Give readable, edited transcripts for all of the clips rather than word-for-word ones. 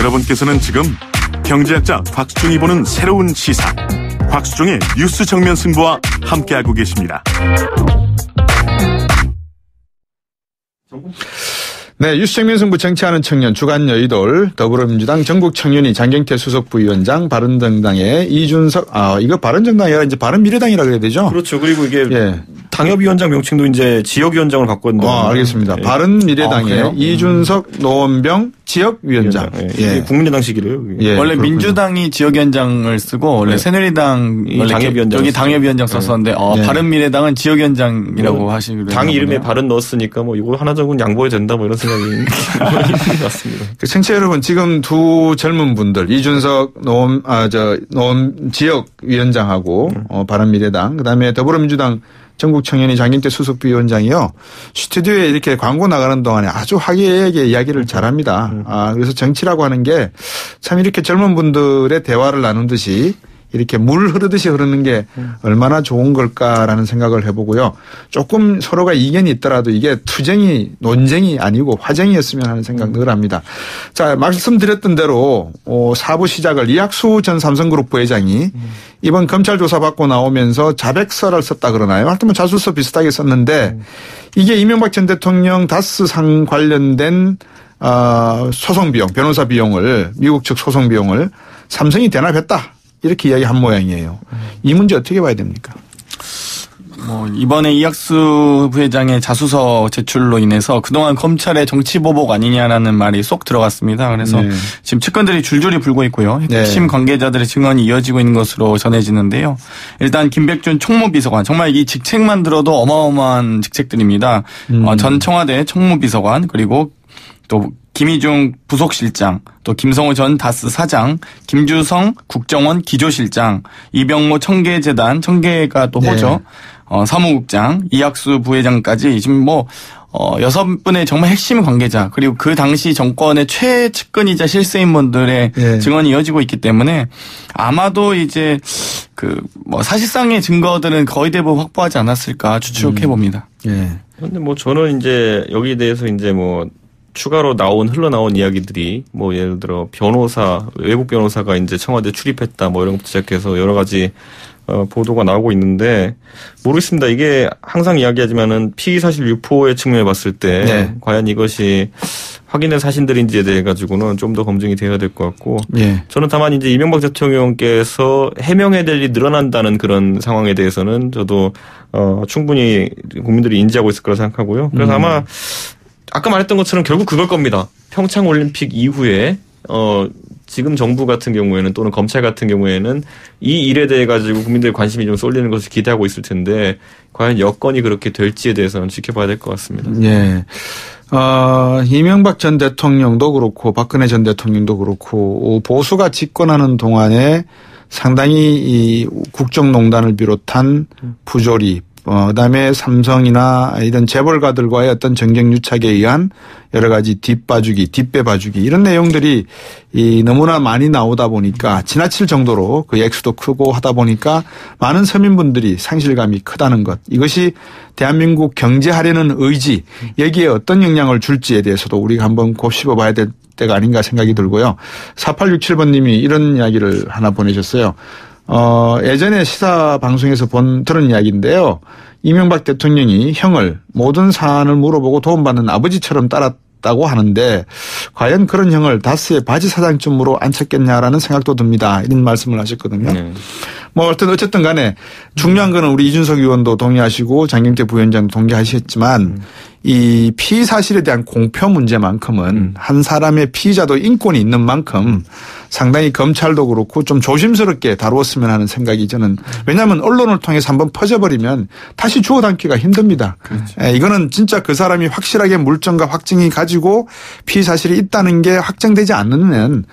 여러분께서는 지금 경제학자 곽수종이 보는 새로운 시사 곽수종의 뉴스 정면 승부와 함께하고 계십니다. 네, 뉴스 정면 승부 정치하는 청년 주간 여의돌 더불어민주당 전국청년위 장경태 수석부위원장 바른정당의 이준석 이거 바른정당이 아니라 이제 바른미래당이라 그래야 되죠? 그렇죠. 그리고 이게 당협위원장 명칭도 이제 지역위원장을 바꿨는데. 알겠습니다. 네. 바른미래당의 이준석 노원병 지역위원장. 예. 국민의당 시기래요. 예, 원래 그렇군요. 민주당이 지역위원장을 쓰고 원래 새누리당이 여기 당협위원장 썼었는데 바른미래당은 지역위원장이라고 하시기로 당 이름에 바른 넣었으니까 뭐 이거 하나 정도는 양보해야 된다 뭐 이런 생각이 났습니다. 청취자 여러분 지금 두 젊은 분들 이준석 노원 지역위원장하고 바른미래당 그다음에 더불어민주당 전국청년위 장경태 수석부위원장이요. 스튜디오에 이렇게 광고 나가는 동안에 아주 화기애애하게 이야기를 잘합니다. 그래서 정치라고 하는 게 참 이렇게 젊은 분들의 대화를 나눈 듯이 이렇게 물 흐르듯이 흐르는 게 얼마나 좋은 걸까라는 생각을 해보고요. 조금 서로가 이견이 있더라도 이게 투쟁이 논쟁이 아니고 화쟁이었으면 하는 생각 늘 합니다. 자, 말씀드렸던 대로 4부 시작을 이학수 전 삼성그룹 부회장이 이번 검찰 조사 받고 나오면서 자백서를 썼다 그러나요? 하여튼 뭐 자술서 비슷하게 썼는데 이게 이명박 전 대통령 다스상 관련된 소송 비용, 변호사 비용을 미국 측 소송 비용을 삼성이 대납했다. 이렇게 이야기한 모양이에요. 이 문제 어떻게 봐야 됩니까? 이번에 이학수 부회장의 자수서 제출로 인해서 그동안 검찰의 정치보복 아니냐라는 말이 쏙 들어갔습니다. 그래서 지금 측근들이 줄줄이 불고 있고요. 핵심 관계자들의 증언이 이어지고 있는 것으로 전해지는데요. 일단 김백준 총무비서관 정말 이 직책만 들어도 어마어마한 직책들입니다. 전 청와대 총무비서관 그리고 또 김희중 부속실장, 또 김성호 전 다스 사장, 김주성 국정원 기조실장, 이병모 청계재단, 청계가 또 호죠. 사무국장, 이학수 부회장까지 지금 6분의 정말 핵심 관계자, 그리고 그 당시 정권의 최측근이자 실세인분들의 증언이 이어지고 있기 때문에 아마도 이제 사실상의 증거들은 거의 대부분 확보하지 않았을까 추측해 봅니다. 그런데 저는 이제 여기에 대해서 이제 추가로 흘러나온 이야기들이 예를 들어 외국 변호사가 이제 청와대 출입했다 이런 것부터 시작해서 여러 가지 보도가 나오고 있는데 모르겠습니다. 이게 항상 이야기하지만은 피의 사실 유포의 측면에 봤을 때 과연 이것이 확인된 사실들인지에 대해 가지고는 좀 더 검증이 되어야 될 것 같고 저는 다만 이제 이명박 대통령께서 해명해야 될 일이 늘어난다는 그런 상황에 대해서는 저도 충분히 국민들이 인지하고 있을 거라 생각하고요. 그래서 아마 아까 말했던 것처럼 결국 그걸 겁니다. 평창올림픽 이후에 지금 정부 같은 경우에는 또는 검찰 같은 경우에는 이 일에 대해 가지고 국민들의 관심이 좀 쏠리는 것을 기대하고 있을 텐데 과연 여건이 그렇게 될지에 대해서는 지켜봐야 될 것 같습니다. 이명박 전 대통령도 그렇고 박근혜 전 대통령도 그렇고 보수가 집권하는 동안에 상당히 이 국정농단을 비롯한 부조리 그다음에 삼성이나 이런 재벌가들과의 어떤 정경유착에 의한 여러 가지 뒷배 봐주기 이런 내용들이 너무나 많이 나오다 보니까 지나칠 정도로 그 액수도 크고 하다 보니까 많은 서민분들이 상실감이 크다는 것. 이것이 대한민국 경제하려는 의지 여기에 어떤 영향을 줄지에 대해서도 우리가 한번 곱씹어 봐야 될 때가 아닌가 생각이 들고요. 4867번님이 이런 이야기를 하나 보내셨어요. 예전에 시사 방송에서 들은 이야기인데요. 이명박 대통령이 형을 모든 사안을 물어보고 도움받는 아버지처럼 따랐다고 하는데 과연 그런 형을 다스의 바지 사장쯤으로 앉혔겠냐라는 생각도 듭니다. 이런 말씀을 하셨거든요. 어쨌든 간에 중요한 거는 우리 이준석 의원도 동의하시고 장경태 부위원장도 동의하셨지만 이 피의 사실에 대한 공표 문제만큼은 한 사람의 피의자도 인권이 있는 만큼 상당히 검찰도 그렇고 좀 조심스럽게 다루었으면 하는 생각이 저는 왜냐하면 언론을 통해서 한번 퍼져버리면 다시 주워 담기가 힘듭니다. 이거는 진짜 그 사람이 확실하게 물증과 확증이 가지고 피의 사실이 있다는 게 확정되지 않으면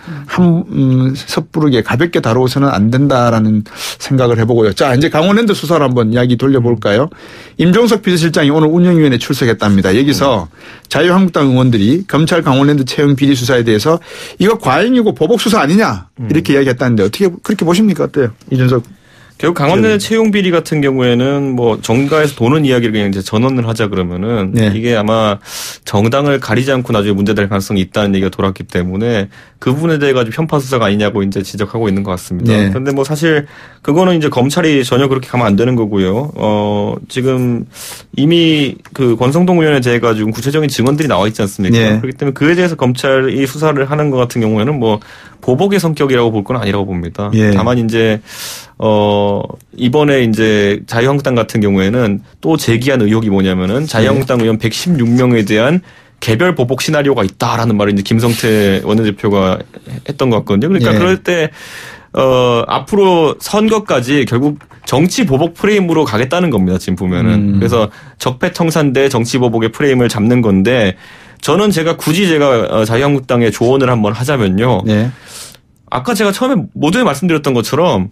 섣부르게 가볍게 다루어서는 안 된다라는 생각을 해보고요. 자, 이제 강원랜드 수사를 한번 이야기 돌려볼까요? 임종석 비서실장이 오늘 운영위원회에 출석했답니다. 여기서 자유한국당 의원들이 검찰 강원랜드 채용 비리 수사에 대해서 이거 과잉이고 보복 수사 아니냐 이렇게 이야기했다는데 어떻게 그렇게 보십니까? 어때요? 이준석. 결국 강원랜드 채용 비리 같은 경우에는 뭐 정가에서 도는 이야기를 그냥 이제 전원을 하자 그러면은 네. 이게 아마 정당을 가리지 않고 나중에 문제될 가능성이 있다는 얘기가 돌았기 때문에 그 부분에 대해 가지고 편파 수사가 아니냐고 이제 지적하고 있는 것 같습니다. 네. 그런데 뭐 사실 그거는 이제 검찰이 전혀 그렇게 가면 안 되는 거고요. 지금 이미 그 권성동 의원에 대해 가지고 구체적인 증언들이 나와 있지 않습니까? 네. 그렇기 때문에 그에 대해서 검찰이 수사를 하는 것 같은 경우에는 뭐 보복의 성격이라고 볼 건 아니라고 봅니다. 예. 다만 이제 이번에 이제 자유한국당 같은 경우에는 또 제기한 의혹이 뭐냐면은 자유한국당 의원 116명에 대한 개별 보복 시나리오가 있다라는 말을 이제 김성태 원내대표가 했던 것 같거든요. 그러니까 예. 그럴 때 앞으로 선거까지 결국 정치 보복 프레임으로 가겠다는 겁니다. 지금 보면은. 그래서 적폐청산 대 정치 보복의 프레임을 잡는 건데 저는 제가 자유한국당에 조언을 한번 하자면요. 네. 아까 제가 처음에 모두에 말씀드렸던 것처럼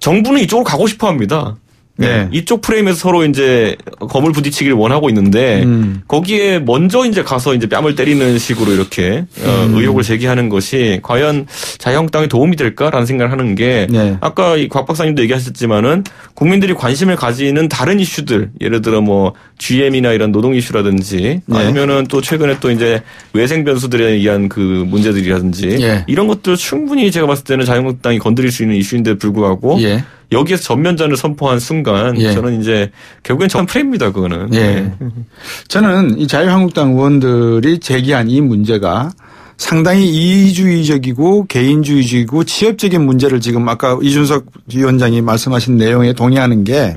정부는 이쪽으로 가고 싶어 합니다. 네. 이쪽 프레임에서 서로 이제 검을 부딪히기를 원하고 있는데 거기에 먼저 이제 가서 이제 뺨을 때리는 식으로 이렇게 의혹을 제기하는 것이 과연 자유한국당에 도움이 될까라는 생각을 하는 게 네. 아까 곽 박사님도 얘기하셨지만은 국민들이 관심을 가지는 다른 이슈들 예를 들어 뭐 GM이나 이런 노동 이슈라든지 네. 아니면은 또 최근에 또 이제 외생 변수들에 의한 그 문제들이라든지 예. 이런 것들 충분히 제가 봤을 때는 자유한국당이 건드릴 수 있는 이슈인데 불구하고 예. 여기에서 전면전을 선포한 순간 예. 저는 이제 결국엔 전 프레임입니다. 그거는. 예. 저는 이 자유한국당 의원들이 제기한 이 문제가 상당히 이주의적이고 개인주의적이고 취업적인 문제를 지금 아까 이준석 위원장이 말씀하신 내용에 동의하는 게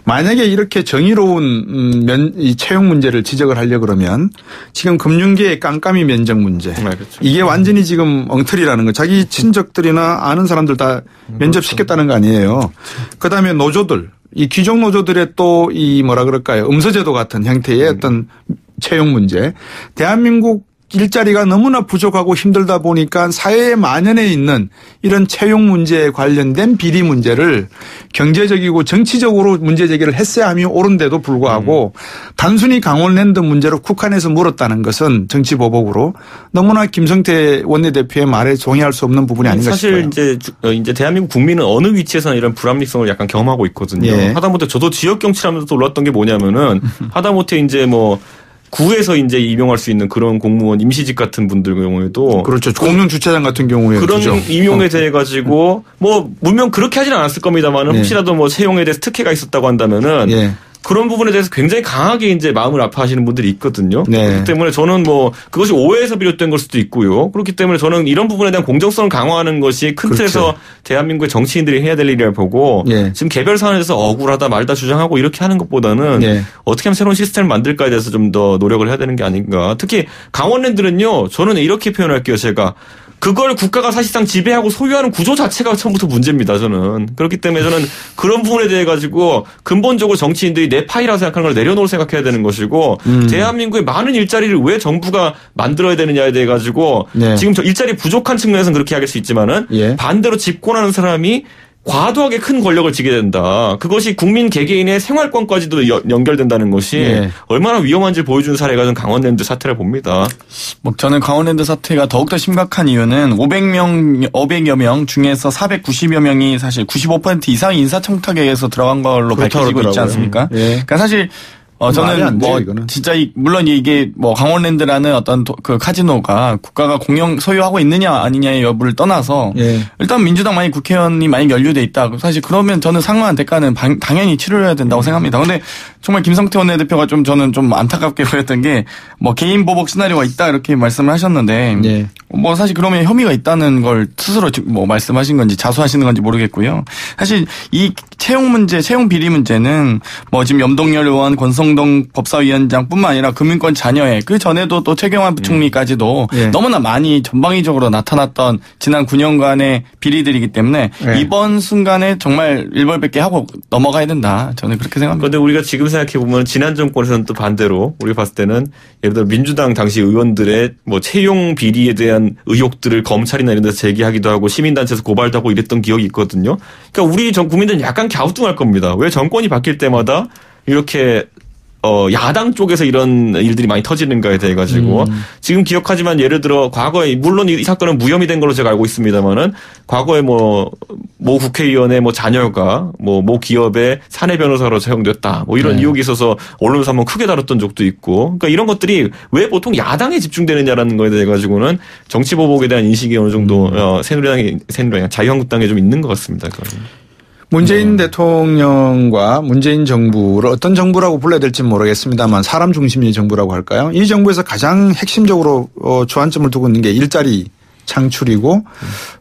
만약에 이렇게 정의로운 이 채용 문제를 지적을 하려고 그러면 지금 금융계의 깜깜이 면접 문제 그렇죠. 이게 완전히 지금 엉터리라는 거 자기 친척들이나 아는 사람들 다 면접시켰다는 거 아니에요. 그다음에 노조들 이 귀족 노조들의 또 이 뭐라 그럴까요? 음서제도 같은 형태의 어떤 채용 문제 대한민국 일자리가 너무나 부족하고 힘들다 보니까 사회에 만연해 있는 이런 채용 문제에 관련된 비리 문제를 경제적이고 정치적으로 문제 제기를 했어야 함이 옳은데도 불구하고 단순히 강원랜드 문제로 국한해서 물었다는 것은 정치 보복으로 너무나 김성태 원내대표의 말에 동의할 수 없는 부분이 아닌가 사실 싶어요. 이제 대한민국 국민은 어느 위치에서나 이런 불합리성을 약간 경험하고 있거든요. 예. 하다못해 저도 지역 정치하면서 또 올랐던 게 뭐냐면은 하다못해 이제 뭐 구에서 이제 임용할 수 있는 그런 공무원 임시직 같은 분들 경우에도 그렇죠. 공영 주차장 같은 경우에 그런 그죠. 임용에 대해 가지고 뭐 물론 그렇게 하지는 않았을 겁니다만은 네. 혹시라도 뭐 채용에 대해서 특혜가 있었다고 한다면은 예. 그런 부분에 대해서 굉장히 강하게 이제 마음을 아파하시는 분들이 있거든요. 네. 그렇기 때문에 저는 뭐 그것이 오해에서 비롯된 걸 수도 있고요. 그렇기 때문에 저는 이런 부분에 대한 공정성을 강화하는 것이 큰 그렇죠. 틀에서 대한민국의 정치인들이 해야 될 일이라고 보고 예. 지금 개별 사안에서 억울하다 말다 주장하고 이렇게 하는 것보다는 예. 어떻게 하면 새로운 시스템을 만들까에 대해서 좀 더 노력을 해야 되는 게 아닌가. 특히 강원랜드는요. 저는 이렇게 표현할게요. 제가. 그걸 국가가 사실상 지배하고 소유하는 구조 자체가 처음부터 문제입니다. 저는. 그렇기 때문에 저는 그런 부분에 대해 가지고 근본적으로 정치인들이 내 파이라고 생각하는 걸 내려놓을 생각해야 되는 것이고 대한민국의 많은 일자리를 왜 정부가 만들어야 되느냐에 대해 가지고 네. 지금 일자리 부족한 측면에서는 그렇게 하길 수 있지만은 예. 반대로 집권하는 사람이 과도하게 큰 권력을 쥐게 된다. 그것이 국민 개개인의 생활권까지도 연결된다는 것이 예. 얼마나 위험한지 보여주는 사례가 좀 강원랜드 사태를 봅니다. 뭐 저는 강원랜드 사태가 더욱더 심각한 이유는 500여 명 중에서 490여 명이 사실 95% 이상이 인사청탁에 의해서 들어간 걸로 밝혀지고 있지 그렇더라고요. 않습니까? 예. 그러니까 사실 말이 저는 안 돼요, 뭐 이거는. 진짜 물론 이게 뭐 강원랜드라는 어떤 그 카지노가 국가가 공영 소유하고 있느냐 아니냐의 여부를 떠나서 예. 일단 민주당 만약 국회의원이 만약 연루돼 있다. 사실 그러면 저는 상당한 대가는 당연히 치러야 된다고 생각합니다. 그런데 정말 김성태 원내대표가 저는 좀 안타깝게 보였던 게 뭐 개인 보복 시나리오가 있다 이렇게 말씀을 하셨는데 예. 뭐 사실 그러면 혐의가 있다는 걸 스스로 뭐 말씀하신 건지 자수하시는 건지 모르겠고요. 사실 이 채용 문제, 채용 비리 문제는 뭐 지금 염동열 의원, 권성동 법사위원장뿐만 아니라 금융권 잔여회 그 전에도 또 최경환 부총리까지도 예. 너무나 많이 전방위적으로 나타났던 지난 9년간의 비리들이기 때문에 예. 이번 순간에 정말 일벌백계 하고 넘어가야 된다. 저는 그렇게 생각합니다. 그런데 우리가 지금 생각해 보면 지난 정권에서는 또 반대로 우리가 봤을 때는 예를 들어 민주당 당시 의원들의 뭐 채용 비리에 대한 의혹들을 검찰이나 이런 데서 제기하기도 하고 시민단체에서 고발도 하고 이랬던 기억이 있거든요. 그러니까 우리 전 국민들은 약간 갸우뚱할 겁니다. 왜 정권이 바뀔 때마다 이렇게 야당 쪽에서 이런 일들이 많이 터지는가에 대해 가지고 지금 기억하지만 예를 들어 과거에 물론 이 사건은 무혐의 된 걸로 제가 알고 있습니다만은 과거에 모 국회의원의 자녀가 모 기업의 사내 변호사로 채용됐다 이런 의혹이 있어서 언론에서 한번 크게 다뤘던 적도 있고 그러니까 이런 것들이 왜 보통 야당에 집중되느냐라는 거에 대해 가지고는 정치 보복에 대한 인식이 어느 정도 새누리당 자유한국당에 좀 있는 것 같습니다. 문재인 대통령과 문재인 정부를 어떤 정부라고 불러야 될지 모르겠습니다만 사람 중심의 정부라고 할까요? 이 정부에서 가장 핵심적으로 주안점을 두고 있는 게 일자리 창출이고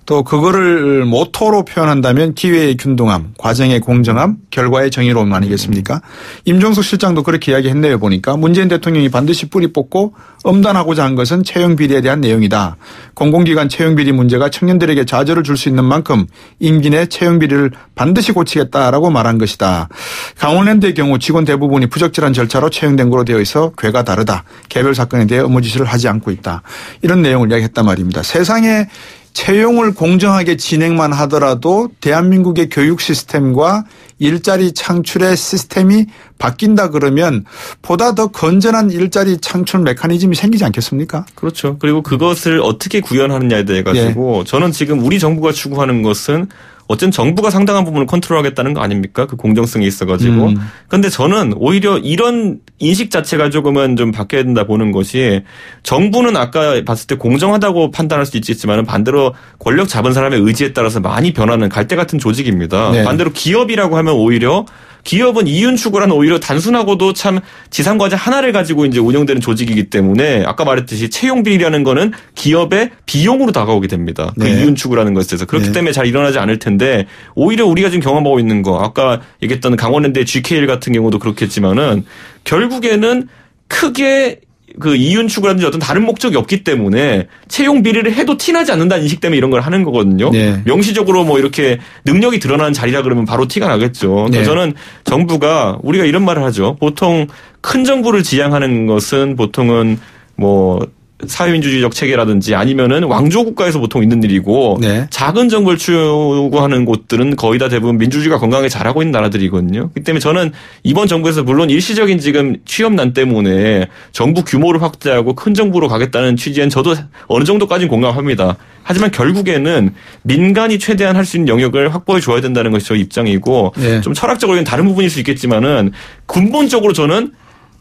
또 그거를 모토로 표현한다면 기회의 균등함, 과정의 공정함, 결과의 정의로움 아니겠습니까? 임종석 실장도 그렇게 이야기했네요 보니까 문재인 대통령이 반드시 뿌리 뽑고 엄단하고자 한 것은 채용 비리에 대한 내용이다. 공공기관 채용 비리 문제가 청년들에게 좌절을 줄 수 있는 만큼 임기 내 채용 비리를 반드시 고치겠다라고 말한 것이다. 강원랜드의 경우 직원 대부분이 부적절한 절차로 채용된 것으로 되어 있어 궤가 다르다. 개별 사건에 대해 업무 지시를 하지 않고 있다. 이런 내용을 이야기했단 말입니다. 세상에 채용을 공정하게 진행만 하더라도 대한민국의 교육 시스템과 일자리 창출의 시스템이 바뀐다 그러면 보다 더 건전한 일자리 창출 메커니즘이 생기지 않겠습니까? 그렇죠. 그리고 그것을 어떻게 구현하느냐에 대해 가지고 저는 지금 우리 정부가 추구하는 것은 어쨌든 정부가 상당한 부분을 컨트롤하겠다는 거 아닙니까? 그 공정성이 있어가지고. 그런데 저는 오히려 이런 인식 자체가 조금은 좀 바뀌어야 된다 보는 것이 정부는 아까 봤을 때 공정하다고 판단할 수 있겠지만 반대로 권력 잡은 사람의 의지에 따라서 많이 변하는 갈대 같은 조직입니다. 네. 반대로 기업이라고 하면 오히려 기업은 이윤 추구라는 오히려 단순하고도 참 지상과제 하나를 가지고 이제 운영되는 조직이기 때문에 아까 말했듯이 채용 비리라는 거는 기업의 비용으로 다가오게 됩니다. 그 네. 이윤 추구라는 것에서 그렇기 네. 때문에 잘 일어나지 않을 텐데 오히려 우리가 지금 경험하고 있는 거 아까 얘기했던 강원랜드의 GKL 같은 경우도 그렇겠지만은 결국에는 크게 그 이윤 추구라든지 어떤 다른 목적이 없기 때문에 채용 비리를 해도 티나지 않는다는 인식 때문에 이런 걸 하는 거거든요. 네. 명시적으로 이렇게 능력이 드러나는 자리라 그러면 바로 티가 나겠죠. 네. 저는 정부가 우리가 이런 말을 하죠. 보통 큰 정부를 지향하는 것은 보통은 사회민주주의적 체계라든지 아니면은 왕조 국가에서 보통 있는 일이고 네. 작은 정부를 추구하는 곳들은 거의 다 대부분 민주주의가 건강하게 잘하고 있는 나라들이거든요. 그렇기 때문에 저는 이번 정부에서 물론 일시적인 지금 취업난 때문에 정부 규모를 확대하고 큰 정부로 가겠다는 취지엔 저도 어느 정도까지는 공감합니다. 하지만 결국에는 민간이 최대한 할 수 있는 영역을 확보해 줘야 된다는 것이 저 입장이고 네. 좀 철학적으로는 다른 부분일 수 있겠지만은 근본적으로 저는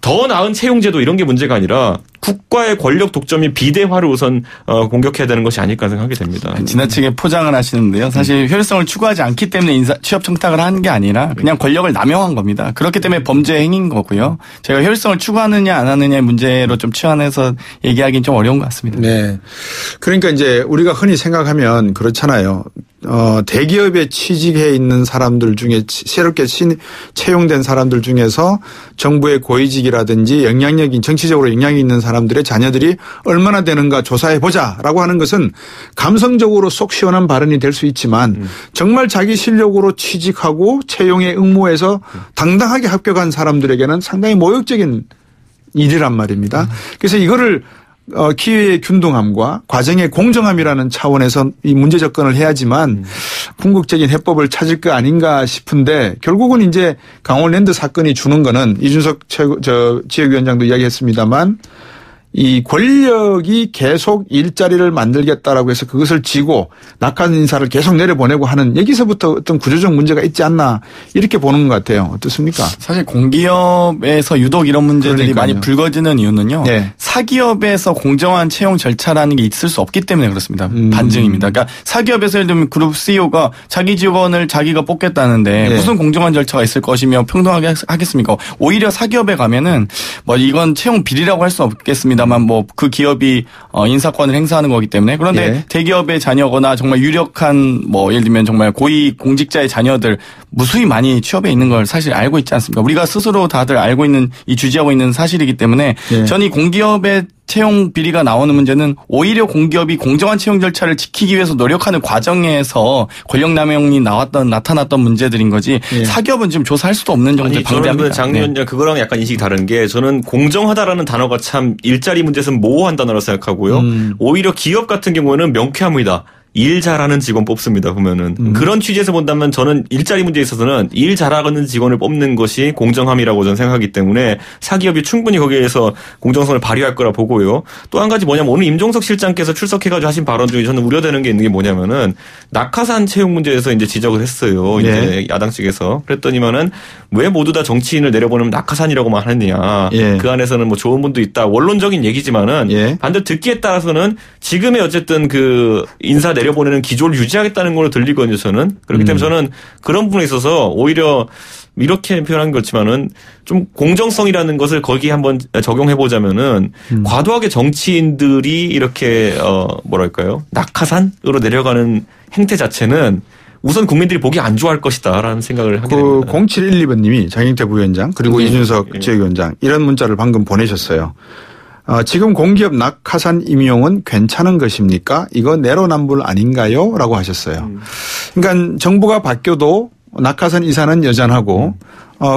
더 나은 채용제도 이런 게 문제가 아니라 국가의 권력 독점이 비대화를 우선 공격해야 되는 것이 아닐까 생각하게 됩니다. 지나치게 포장을 하시는데요. 사실 효율성을 추구하지 않기 때문에 취업 청탁을 하는 게 아니라 그냥 권력을 남용한 겁니다. 그렇기 때문에 범죄 행위인 거고요. 제가 효율성을 추구하느냐 안 하느냐의 문제로 좀 치환해서 얘기하기는 좀 어려운 것 같습니다. 네. 그러니까 이제 우리가 흔히 생각하면 그렇잖아요. 대기업에 취직해 있는 사람들 중에 새롭게 채용된 사람들 중에서 정부의 고위직이라든지 영향력이 정치적으로 영향이 있는 사람들의 자녀들이 얼마나 되는가 조사해보자라고 하는 것은 감성적으로 속 시원한 발언이 될 수 있지만 정말 자기 실력으로 취직하고 채용에 응모해서 당당하게 합격한 사람들에게는 상당히 모욕적인 일이란 말입니다. 그래서 이거를 기회의 균등함과 과정의 공정함이라는 차원에서 이 문제 접근을 해야지만 궁극적인 해법을 찾을 거 아닌가 싶은데 결국은 이제 강원랜드 사건이 주는 거는 이준석 지역위원장도 이야기했습니다만 이 권력이 계속 일자리를 만들겠다라고 해서 그것을 지고 낙하산 인사를 계속 내려보내고 하는 여기서부터 어떤 구조적 문제가 있지 않나 이렇게 보는 것 같아요. 어떻습니까? 사실 공기업에서 유독 이런 문제들이 많이 불거지는 이유는요. 네. 사기업에서 공정한 채용 절차라는 게 있을 수 없기 때문에 그렇습니다. 반증입니다. 그러니까 사기업에서 예를 들면 그룹 CEO가 자기 직원을 자기가 뽑겠다는데 네. 무슨 공정한 절차가 있을 것이며 평등하게 하겠습니까? 오히려 사기업에 가면은 이건 채용 비리라고 할 수 없겠습니다. 다만 그 기업이 인사권을 행사하는 거기 때문에 그런데 네. 대기업의 자녀거나 정말 유력한 예를 들면 정말 고위 공직자의 자녀들 무수히 많이 취업해 있는 걸 사실 알고 있지 않습니까? 우리가 스스로 다들 알고 있는 주지하고 있는 사실이기 때문에 네. 저는 이 공기업의 채용 비리가 나오는 문제는 오히려 공기업이 공정한 채용 절차를 지키기 위해서 노력하는 과정에서 권력 남용이 나타났던 문제들인 거지 예. 사기업은 지금 조사할 수도 없는 정도의 방대합니다. 저는 장위원장 그거랑 약간 인식이 다른 게 저는 공정하다라는 단어가 참 일자리 문제에서는 모호한 단어라고 생각하고요. 오히려 기업 같은 경우는 명쾌합니다. 일 잘하는 직원 뽑습니다, 보면은. 그런 취지에서 본다면 저는 일자리 문제에 있어서는 일 잘하는 직원을 뽑는 것이 공정함이라고 저는 생각하기 때문에 사기업이 충분히 거기에서 공정성을 발휘할 거라 보고요. 또 한 가지 뭐냐면 오늘 임종석 실장께서 출석해가지고 하신 발언 중에 저는 우려되는 게 있는 게 뭐냐면은 낙하산 채용 문제에서 이제 지적을 했어요. 이제 예. 야당 측에서. 그랬더니만은 왜 모두 다 정치인을 내려보내면 낙하산이라고만 하느냐. 예. 그 안에서는 뭐 좋은 분도 있다. 원론적인 얘기지만은 예. 반대로 듣기에 따라서는 지금의 어쨌든 그 인사 내려보내는 기조를 유지하겠다는 걸로 들리거든요, 저는. 그렇기 때문에 저는 그런 부분에 있어서 오히려 이렇게 표현한 게 그렇지만은 좀 공정성이라는 것을 거기에 한번 적용해 보자면은 과도하게 정치인들이 이렇게 뭐랄까요? 낙하산으로 내려가는 행태 자체는 우선 국민들이 보기 안 좋아할 것이다라는 생각을 하게 됩니다. 0712번님이 장경태 부위원장 그리고 이준석 지역위원장 이런 문자를 방금 보내셨어요. 지금 공기업 낙하산 임용은 괜찮은 것입니까? 이거 내로남불 아닌가요? 라고 하셨어요. 그러니까 정부가 바뀌어도 낙하산 이사는 여전하고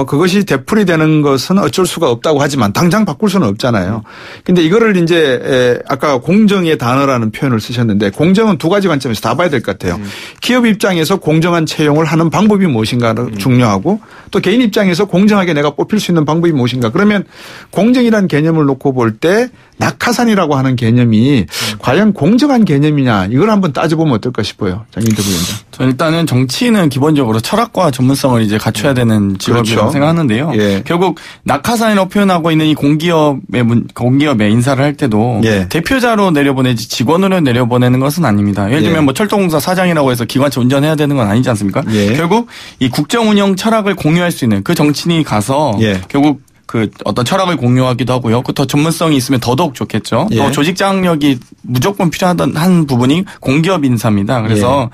그것이 되풀이되는 것은 어쩔 수가 없다고 하지만 당장 바꿀 수는 없잖아요. 근데 이거를 이제 아까 공정의 단어라는 표현을 쓰셨는데 공정은 두 가지 관점에서 다 봐야 될 것 같아요. 기업 입장에서 공정한 채용을 하는 방법이 무엇인가가 중요하고 또 개인 입장에서 공정하게 내가 뽑힐 수 있는 방법이 무엇인가. 그러면 공정이라는 개념을 놓고 볼 때 낙하산이라고 하는 개념이 과연 공정한 개념이냐 이걸 한번 따져보면 어떨까 싶어요. 장경태 부위원장. 저는 일단은 정치인은 기본적으로 철학과 전문성을 이제 갖춰야 되는 직업이라고 그렇죠. 생각하는데요. 예. 결국 낙하산이라고 표현하고 있는 이 공기업의 인사를 할 때도 예. 대표자로 내려보내지 직원으로 내려보내는 것은 아닙니다. 예를 들면 뭐 철도공사 사장이라고 해서 기관차 운전해야 되는 건 아니지 않습니까? 예. 결국 이 국정운영 철학을 공유할 수 있는 그 정치인이 가서 예. 결국 그 어떤 철학을 공유하기도 하고요. 그 더 전문성이 있으면 더더욱 좋겠죠. 예. 또 조직 장력이 무조건 필요하던 한 부분이 공기업 인사입니다. 그래서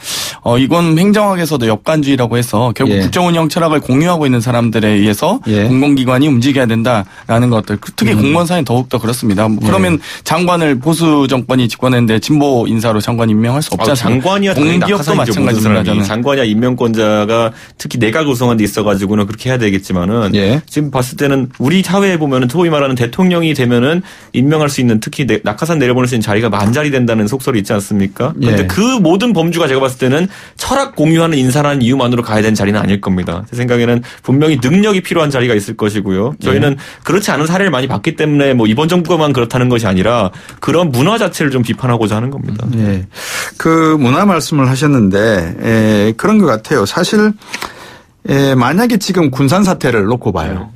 이건 행정학에서도 역관주의라고 해서 결국 예. 국정운영 철학을 공유하고 있는 사람들에 의해서 예. 공공기관이 움직여야 된다라는 것들. 특히 공무원 사회는 더욱더 그렇습니다. 그러면 장관을 보수 정권이 집권했는데 진보 인사로 장관 임명할 수 없지 않습니까? 장관이야 공기업도 마찬가지입니다. 저는. 장관이야 임명권자가 특히 내각 구성한 데 있어가지고는 그렇게 해야 되겠지만은 예. 지금 봤을 때는 우리 사회에 보면은 소위 말하는 대통령이 되면은 임명할 수 있는 특히 낙하산 내려보낼 수 있는 자리가 만자리 된다는 속설이 있지 않습니까? 그런데 예. 그 모든 범주가 제가 봤을 때는 철학 공유하는 인사라는 이유만으로 가야 되는 자리는 아닐 겁니다. 제 생각에는 분명히 능력이 필요한 자리가 있을 것이고요. 저희는 그렇지 않은 사례를 많이 봤기 때문에 뭐 이번 정부가만 그렇다는 것이 아니라 그런 문화 자체를 좀 비판하고자 하는 겁니다. 예. 그 문화 말씀을 하셨는데 그런 것 같아요. 사실 만약에 지금 군산 사태를 놓고 봐요.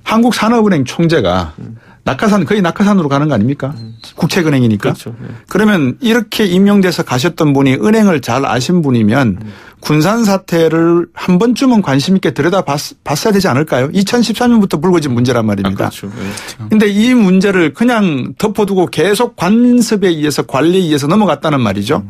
한국산업은행 총재가 낙하산 거의 낙하산으로 가는 거 아닙니까? 국책은행이니까. 그렇죠. 네. 그러면 이렇게 임명돼서 가셨던 분이 은행을 잘 아신 분이면 군산 사태를 한 번쯤은 관심 있게 들여다봤어야 되지 않을까요? 2013년부터 불거진 문제란 말입니다. 그렇죠. 그런데 이 문제를 그냥 덮어두고 계속 관습에 의해서 관리에 의해서 넘어갔다는 말이죠.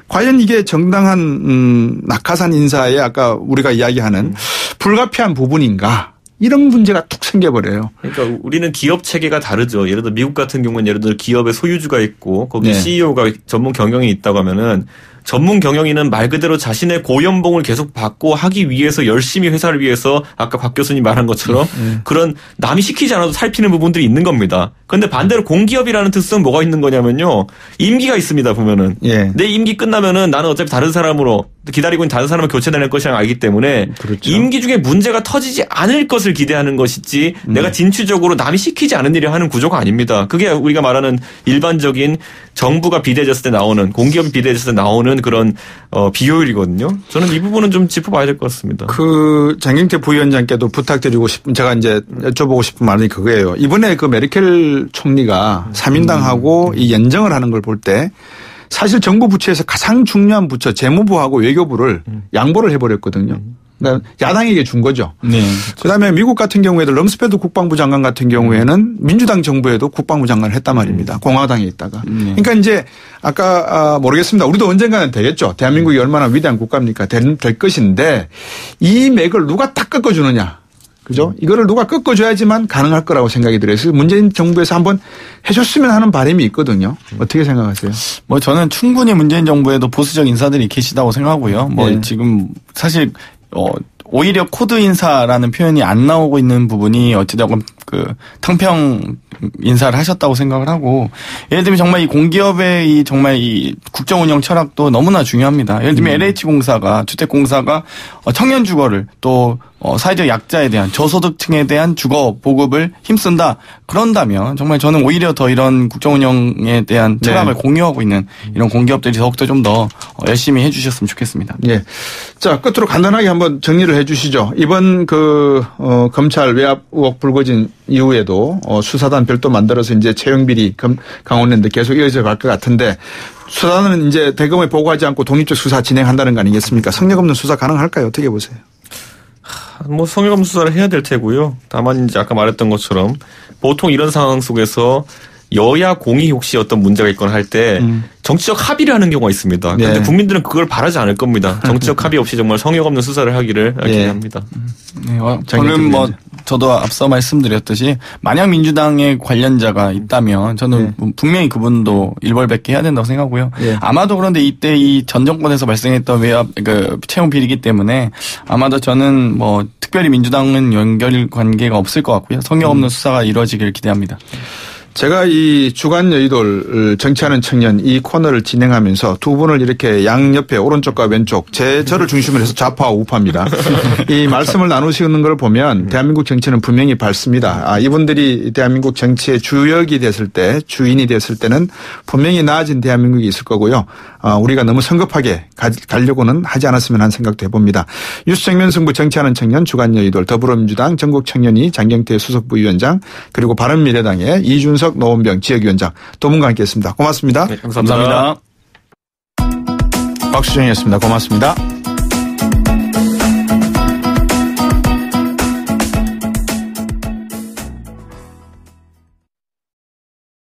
과연 이게 정당한 낙하산 인사에 아까 우리가 이야기하는 불가피한 부분인가? 이런 문제가 툭 생겨버려요. 그러니까 우리는 기업 체계가 다르죠. 예를 들어 미국 같은 경우는 예를 들어 기업의 소유주가 있고 거기 네. CEO가 전문 경영이 있다고 하면은 전문 경영인은 말 그대로 자신의 고연봉을 계속 받고 하기 위해서 열심히 회사를 위해서 아까 박 교수님 말한 것처럼 그런 남이 시키지 않아도 살피는 부분들이 있는 겁니다. 그런데 반대로 공기업이라는 특성은 뭐가 있는 거냐면요. 임기가 있습니다. 보면은. 예. 내 임기 끝나면은 나는 어차피 다른 사람으로 기다리고 있는 다른 사람을 교체될 것이라는 알기 때문에 그렇죠. 임기 중에 문제가 터지지 않을 것을 기대하는 것이지 내가 진취적으로 남이 시키지 않은 일을 하는 구조가 아닙니다. 그게 우리가 말하는 일반적인 정부가 비대해졌을 때 나오는 공기업이 비대해졌을 때 나오는 그런 비효율이거든요. 저는 이 부분은 좀 짚어봐야 될 것 같습니다. 그 장경태 부위원장께도 부탁드리고 싶은 제가 이제 여쭤보고 싶은 말이 그거예요. 이번에 그 메르켈 총리가 3인당하고 이 연정을 하는 걸 볼 때 사실 정부 부처에서 가장 중요한 부처 재무부하고 외교부를 양보를 해버렸거든요. 그러니까 야당에게 준 거죠. 네. 그다음에 미국 같은 경우에도 럼스펠드 국방부 장관 같은 경우에는 민주당 정부에도 국방부 장관을 했단 말입니다. 공화당에 있다가. 그러니까 이제 아까 모르겠습니다. 우리도 언젠가는 되겠죠. 대한민국이 얼마나 위대한 국가입니까? 될 것인데 이 맥을 누가 딱 꺾어주느냐. 그죠? 이거를 누가 꺾어줘야지만 가능할 거라고 생각이 들어요. 그래서 문재인 정부에서 한번 해줬으면 하는 바람이 있거든요. 어떻게 생각하세요? 뭐 저는 충분히 문재인 정부에도 보수적 인사들이 계시다고 생각하고요. 뭐 네. 지금 사실 오히려 코드 인사라는 표현이 안 나오고 있는 부분이 어찌되건 탕평 인사를 하셨다고 생각을 하고, 예를 들면 정말 이 공기업의 정말 이 국정 운영 철학도 너무나 중요합니다. 예를 들면 LH공사가, 주택공사가 청년 주거를 또 사회적 약자에 대한, 저소득층에 대한 주거 보급을 힘쓴다. 그런다면 정말 저는 오히려 더 이런 국정 운영에 대한 철학을 공유하고 있는 이런 공기업들이 더욱더 좀 더 열심히 해주셨으면 좋겠습니다. 예. 자, 끝으로 간단하게 한번 정리를 해 주시죠. 이번 검찰 외압 의혹 불거진 이후에도 수사단 별도 만들어서 이제 채용비리 강원랜드 계속 이어져 갈 것 같은데, 수사단은 이제 대검에 보고하지 않고 독립적 수사 진행한다는 거 아니겠습니까? 성역 없는 수사 가능할까요? 어떻게 보세요? 성역 없는 수사를 해야 될 테고요. 다만 이제 아까 말했던 것처럼 보통 이런 상황 속에서 여야 공이 혹시 어떤 문제가 있거나 할 때 정치적 합의를 하는 경우가 있습니다. 그런데 국민들은 그걸 바라지 않을 겁니다. 정치적 합의 없이 정말 성역 없는 수사를 하기를 기대합니다. 네, 저는 저도 앞서 말씀드렸듯이 만약 민주당의 관련자가 있다면 저는 분명히 그분도 일벌백계 해야 된다고 생각하고요. 아마도 그런데 이때 이 전 정권에서 발생했던 외압 채용 비리이기 때문에 아마도 저는 특별히 민주당은 연결 관계가 없을 것 같고요. 성역 없는 수사가 이루어지길 기대합니다. 제가 이 주간 여의도를 정치하는 청년 이 코너를 진행하면서 두 분을 이렇게 양옆에 오른쪽과 왼쪽 저를 중심으로 해서 좌파와 우파입니다. 이 말씀을 나누시는 걸 보면 대한민국 정치는 분명히 밝습니다. 이분들이 대한민국 정치의 주역이 됐을 때, 주인이 됐을 때는 분명히 나아진 대한민국이 있을 거고요. 우리가 너무 성급하게 가려고는 하지 않았으면 하는 생각도 해봅니다. 뉴스 정면 승부 정치하는 청년 주간 여의도 더불어민주당 전국청년위 장경태 수석부위원장, 그리고 바른미래당의 이준석 노원병 지역위원장 두 분과 함께했습니다. 고맙습니다. 네, 감사합니다. 박수정이었습니다. 고맙습니다.